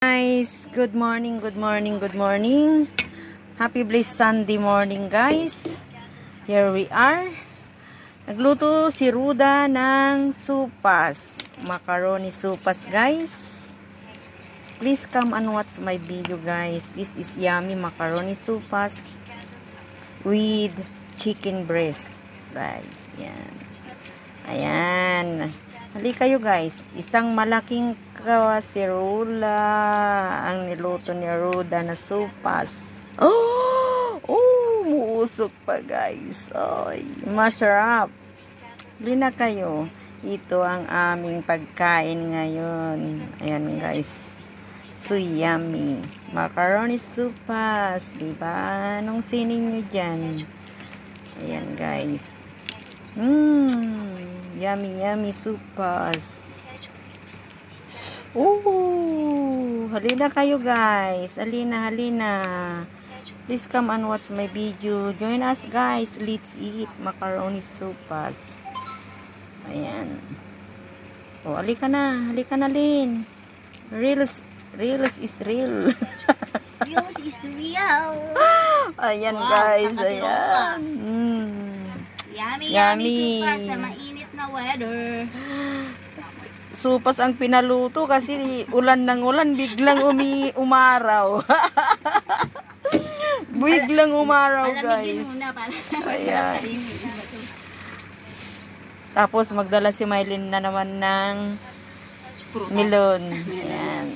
Guys, good morning, good morning, good morning. Happy blessed Sunday morning, guys. Here we are. Nagluto si Ruda ng supas. Macaroni supas, guys. Please come and watch my video, guys. This is yummy macaroni supas with chicken breast, guys. Yan. Ayan. Hali kayo, guys. Isang malaking kaserola ang niluto ni Ruda na supas. Oh, muusok pa, guys. Ay, masarap. Hali na kayo. Ito ang aming pagkain ngayon. Ayan, guys. So yummy. Macaroni supas. Diba? Anong sinin nyo dyan? Ayan, guys. Yummy, yummy supas. Halina kayo, guys. Halina. Please come and watch my video. Join us, guys. Let's eat macaroni supas. Ayan. Halika na, Lin. Reels is real. Reels is real. Ayan, Wow, guys. kakasirola. Ayan. Yummy supas sa mainit na weather. Supas ang pinaluto kasi ulan ng ulan, biglang umaraw. Biglang umaraw, Palamigin guys. muna para Ayan. Tapos magdala si Mylene na naman ng melon. Ayan.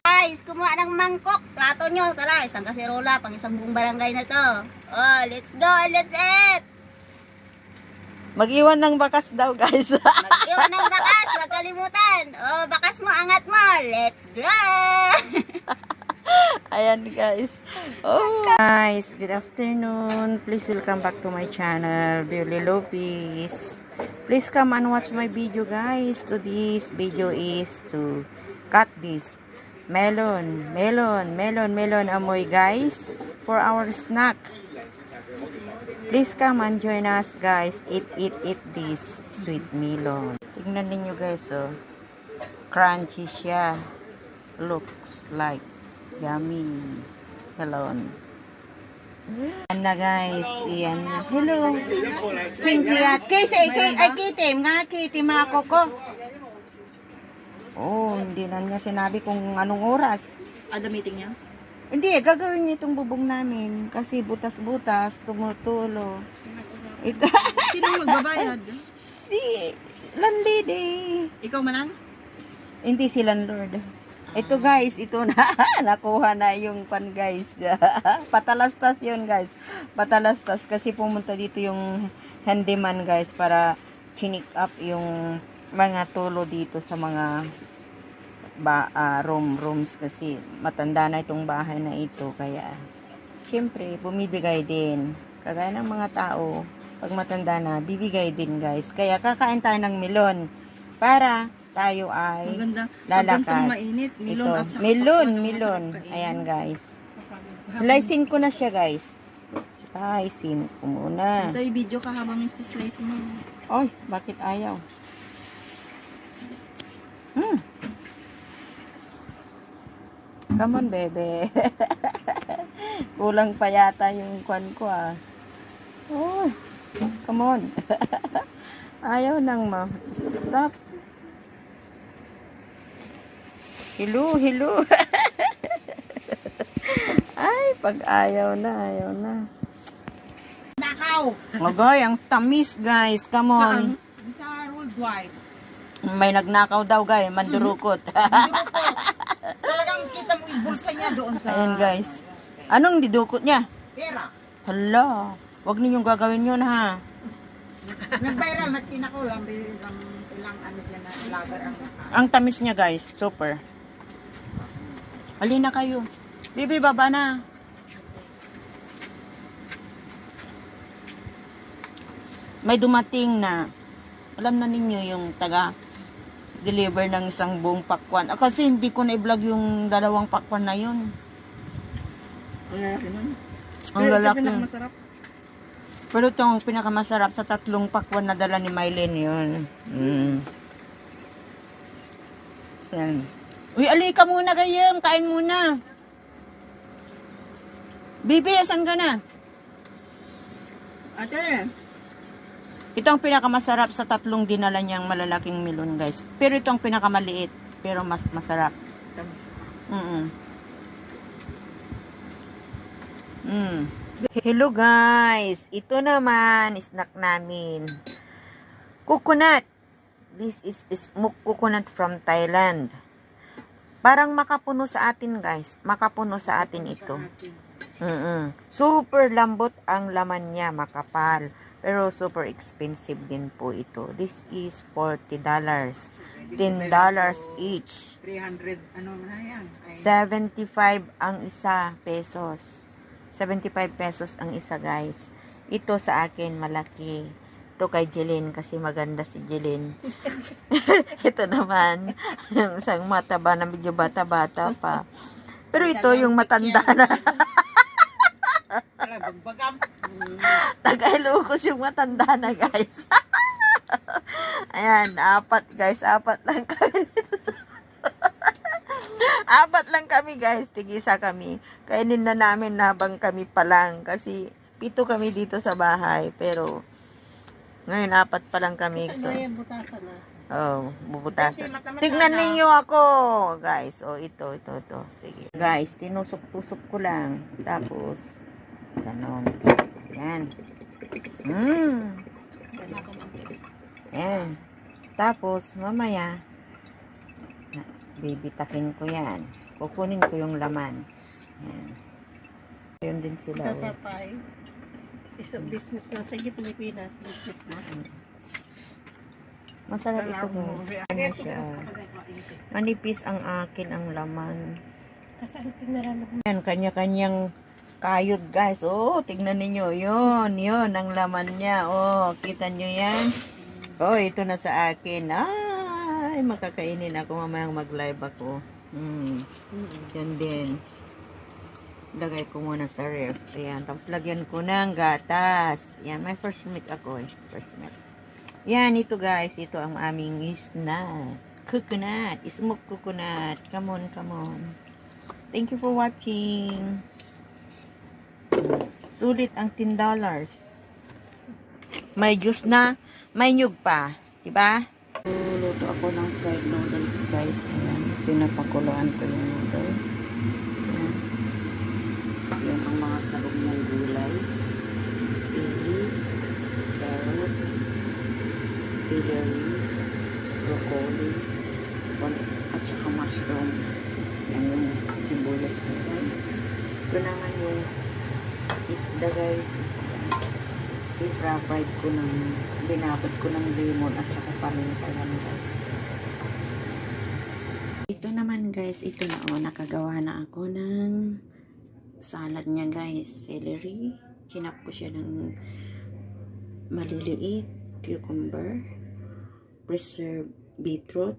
Guys, kumuha ng mangkok. Plato nyo. Tara, isang kaserola. Pang isang buong barangay na to. Oh, let's go. Let's eat. Mag-iwan ng bakas daw, guys. Mag-iwan ng bakas. Huwag kalimutan. Oh, bakas mo, angat mo. Let's go. Ayan, guys. Guys, good afternoon. Please welcome back to my channel, Billy Lopez. Please come and watch my video, guys. Today's video is to cut this melon amoy, guys, for our snack. Please come and join us, guys. Eat this sweet melon. Tingnan ninyo, guys, oh. Crunchy siya. Looks like yummy melon. Yan na, guys. Yan. Hello. Cynthia. Kitim ako ko. Hindi na niya sinabi kung anong oras. Ada meeting niya? Hindi, gagawin niya itong bubong namin. Kasi butas-butas, tumutulo. Sino magbabayad? Si landlady. Ikaw manang? Hindi si landlord. Ito, guys, ito na. Nakuha na yung pan, guys. Patalastas yun, guys. Patalastas kasi pumunta dito yung handyman, guys, para chinik up yung mga tulo dito sa mga rooms kasi matanda na itong bahay na ito, kaya syempre bumibigay din kagaya ng mga tao pag matanda na, bibigay din, guys. Kaya kakain tayo ng melon para tayo ay lalakas. Mainit, melon. Ayan, guys. Slicein ko na siya, guys. Slicein ko muna. Ito yung video ka habang slice mo. Oy, bakit ayaw? Come on, bebe. Kulang pa yata yung kwan ko, ah. Oh, come on. Ayaw nang stop. Hello. Ay, pag ayaw na. Nakaw! Magay, ang tamis, guys. Come on. Sa worldwide. May nagnakaw daw, guys. Mandurukot. Talagang kita mo yung bulsa niya doon sa... Ayan, guys. Anong didukot niya? Pera. Hala. Huwag ninyong gagawin yun, ha? Nag-viral na kinako lang. Ilang ano dyan na lager ang naka. Ang tamis niya, guys. Super. Halina kayo. Bibi, baba na. May dumating na, alam na ninyo yung taga-deliver ng isang buong pakwan. Kasi hindi ko na-vlog yung dalawang pakwan na yun. Ang lalaki. Masarap. Pero itong pinakamasarap sa 3 pakwan na dala ni Mylene yun. Yan. Uy, alika muna gayam. Kain muna. Bibi, asan ka na? Ate. Ito ang pinakamasarap sa tatlong dinala niyang malalaking melon, guys. Pero ito ang pinakamaliit. Pero mas masarap. Hello, guys. Ito naman, snack namin. Coconut. This is smoked coconut from Thailand. Parang makapuno sa atin, guys. Makapuno sa atin ito. Super lambot ang laman niya, makapal. Pero super expensive din po ito. This is $40. $10 each. 300, ano na yan? 75 ang isa pesos. 75 pesos ang isa, guys. Ito sa akin, malaki. Ito kay Jeline kasi maganda si Jeline. Ito naman, yung isang mataba na medyo bata-bata pa. Pero ito yung matanda na. Taga-Ilocos yung matanda na, guys. Ayan, apat, guys. Apat lang kami dito. Apat lang kami, guys. Tigisa kami. Kainin na namin habang kami pa lang. Kasi 7 kami dito sa bahay. Pero ngayon, 4 pa lang kami. So, bubutasan. Tignan ninyo ako, guys. Ito. Sige. Guys, tinusok-tusok ko lang. Tapos, ganon. Yan. Yan. Tapos, mamaya, bibitakin ko yan. Kukunin ko yung laman. Yan. Yun din sila. Tatapay. Isang business na sa Pilipinas. Business na. Masarap ito, guys. Ano siya? Manipis ang akin ang laman. Yan, kanya-kanyang kayod, guys. Tignan ninyo. Yun ang laman niya. Kita nyo yan? Ito na sa akin. Ay, makakainin ako mamayang mag-live ako. Yan din. Lagay ko muna sa ref. Ayan, tapos lagyan ko ng gatas. Yan, may first milk ako. First milk. Yan, ito guys. Ito ang aming snack. Coconut. Smoked coconut. Come on. Thank you for watching. Sulit ang $10. May juice na. May nyug pa. Diba? Luto ako ng fried noodles, guys. Ayan. Pinapakuluan ko yung noodles. Ayan. Yan ang mga salog ng gulay. Sili, carrots, celery, broccoli, at saka mushroom. Yan yung sibuyas nyo, guys. Ito naman yung isda, guys. I-fried ko ng binabad ko ng lemon at saka paminta yan, guys. Ito naman, guys, ito na nakagawa na ako ng salad niya, guys. Celery, kinap ko siya ng maliliit, cucumber, preserved beetroot,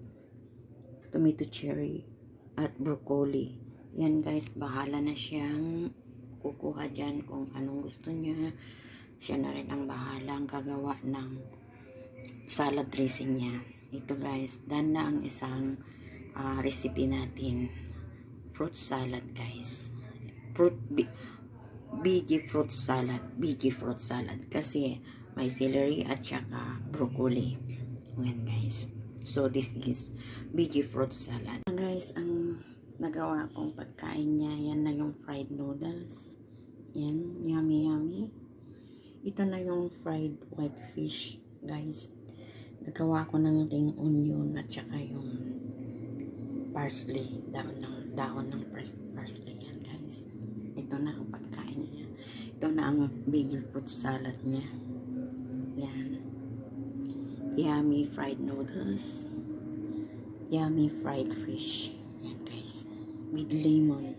tomato cherry, at broccoli. Yan, guys, bahala na siyang kukuha dyan kung anong gusto niya. Siya na rin ang bahalang gagawa ng salad dressing niya. Ito, guys, dan na ang isang recipe natin. Fruit salad, guys. Biji fruit salad. Kasi may celery at saka broccoli. Yan, guys. So, this is biji fruit salad. Guys, ang nagawa kong pagkain niya, yan na yung fried noodles. Yan, yummy. Ito na yung fried white fish, guys. Nagawa ko ng ring onion at saka yung parsley, dahon ng parsley yan, guys. Ito na ang pagkain niya. Ito na ang bigger fruit salad niya. Yan. Yummy fried noodles. Yummy fried fish. Yan, guys. With lemon.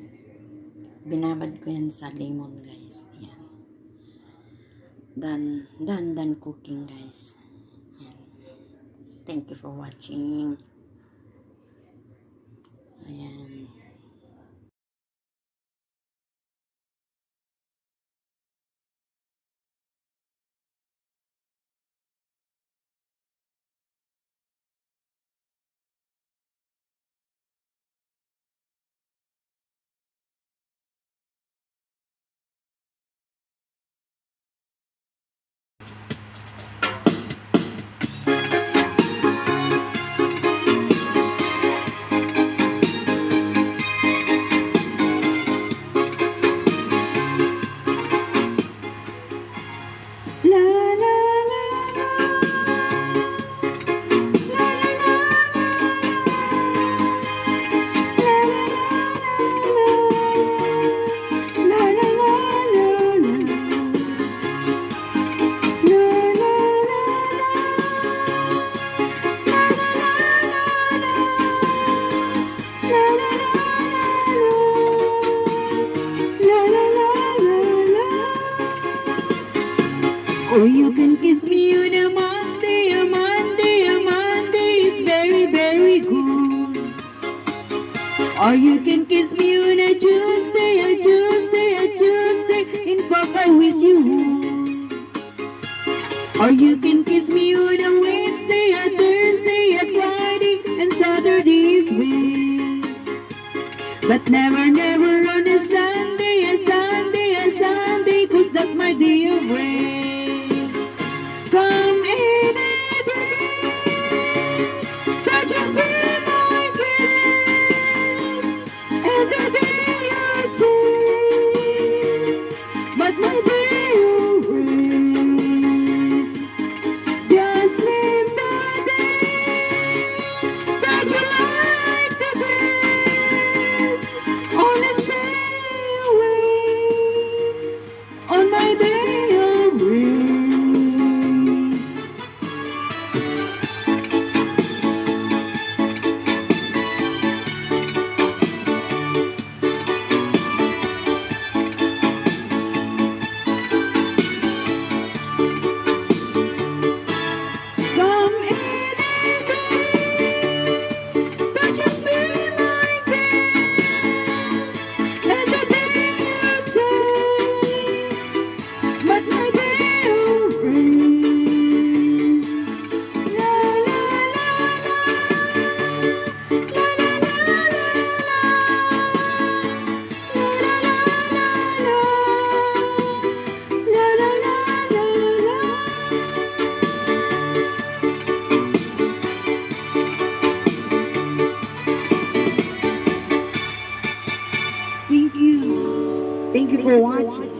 Binabad ko yan sa lemon, guys. Yan. Done cooking, guys. Yan. Thank you for watching. Ayan. Or you can kiss me on a Tuesday, a Tuesday, a Tuesday. In fact, I wish you would. Or you can kiss me on a Wednesday, a Thursday, a Friday, and Saturday's ways. But never, never on a Sunday, a Sunday, a Sunday, 'cause that's my day of rest. Come any day, that you be my guest, and the day I say, but my day of rest. Just live the day that you like the best. Only stay away on my day of rest. Come any day that you be my guest, and the day you say, but my day of rest. La la la la, la la la la la, la la la la, la la la la la. Thank you. Thank you for watching.